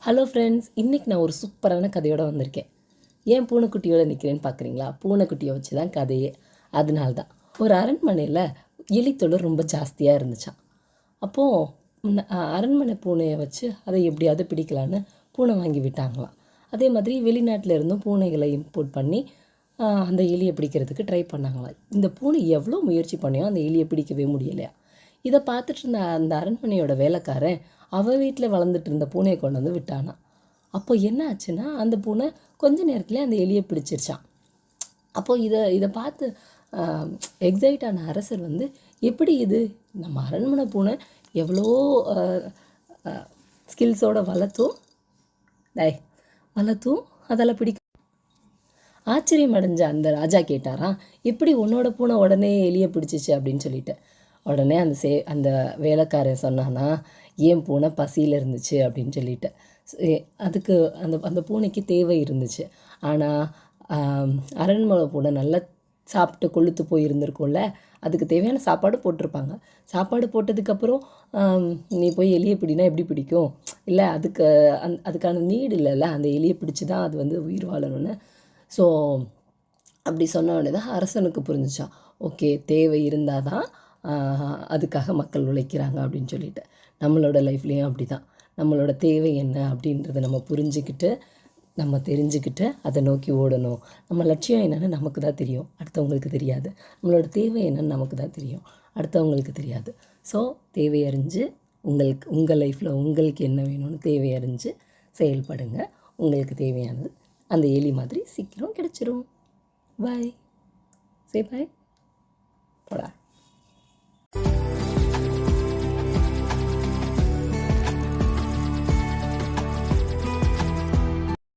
Hello friends, இன்றைக்கி நான் ஒரு சூப்பரான கதையோடு வந்திருக்கேன். ஏன் பூனைக்குட்டியோடு நிற்கிறேன்னு பார்க்குறீங்களா? பூனைக்குட்டியை வச்சு தான் கதையே. அதனால தான் ஒரு அரண்மனையில் எலித்தொடர் ரொம்ப ஜாஸ்தியாக இருந்துச்சான். அப்போது அரண்மனை பூனையை வச்சு அதை எப்படியாவது பிடிக்கலான்னு பூனை வாங்கி விட்டாங்களாம். அதே மாதிரி வெளிநாட்டில் இருந்தும் பூனைகளை இம்போர்ட் பண்ணி அந்த எலியை பிடிக்கிறதுக்கு ட்ரை பண்ணாங்களாம். இந்த பூனை எவ்வளோ முயற்சி பண்ணியோ அந்த எலியை பிடிக்கவே முடியலையா. இதை பார்த்துட்டு இருந்த அந்த அரண்மனையோட வேலைக்காரன் அவள் வீட்டில் வளர்ந்துட்டு இருந்த பூனையை கொண்டு வந்து விட்டானான். அப்போ என்ன ஆச்சுன்னா, அந்த பூனை கொஞ்ச நேரத்துலேயே அந்த எலியை பிடிச்சிருச்சான். அப்போது இதை பார்த்து எக்ஸைட் ஆன அரசர் வந்து, எப்படி இது நம்ம அரண்மனை பூனை எவ்வளோ ஸ்கில்ஸோடு வளர்த்தும் அதால் பிடிக்கும். ஆச்சரியம் அடைஞ்ச அந்த ராஜா கேட்டாராம், எப்படி உன்னோட பூனை உடனே எலியை பிடிச்சிச்சு அப்படின்னு சொல்லிட்டு. உடனே அந்த வேலைக்காரன் சொன்னான்னா, ஏன் பூனை பசியில் இருந்துச்சு அப்படின்னு சொல்லிட்டு. அதுக்கு அந்த பூனைக்கு தேவை இருந்துச்சு. ஆனால் அரண்மனை பூனை நல்லா சாப்பிட்டு கொழுத்து போயிருந்திருக்கும்ல, அதுக்கு தேவையான சாப்பாடு போட்டிருப்பாங்க. சாப்பாடு போட்டதுக்கப்புறம் நீ போய் எலியை பிடினா எப்படி பிடிக்கும்? இல்லை, அதுக்கான நீடு இல்லைல்ல, அந்த எலியை பிடிச்சி தான் அது வந்து உயிர் வாழணும்னு. ஸோ அப்படி சொன்ன உடனே தான் அரசனுக்கு புரிஞ்சிச்சா, ஓகே, தேவை இருந்தால் தான் அதுக்காக மக்கள் உழைக்கிறாங்க அப்படின்னு சொல்லிட்டு. நம்மளோட லைஃப்லேயும் அப்படி தான். நம்மளோட தேவை என்ன அப்படின்றத நம்ம புரிஞ்சுக்கிட்டு, நம்ம தெரிஞ்சுக்கிட்டு அதை நோக்கி ஓடணும். நம்ம லட்சியம் என்னென்னு நமக்கு தான் தெரியும், அடுத்தவங்களுக்கு தெரியாது. நம்மளோட தேவை என்னென்னு நமக்கு தான் தெரியும், அடுத்தவங்களுக்கு தெரியாது. ஸோ தேவை அறிஞ்சு உங்கள் லைஃப்பில் உங்களுக்கு என்ன வேணும்னு தேவை அறிஞ்சு செயல்படுங்க. உங்களுக்கு தேவையானது அந்த எலி மாதிரி சீக்கிரம் கிடச்சிரும். பாய். சே பாய். போடா.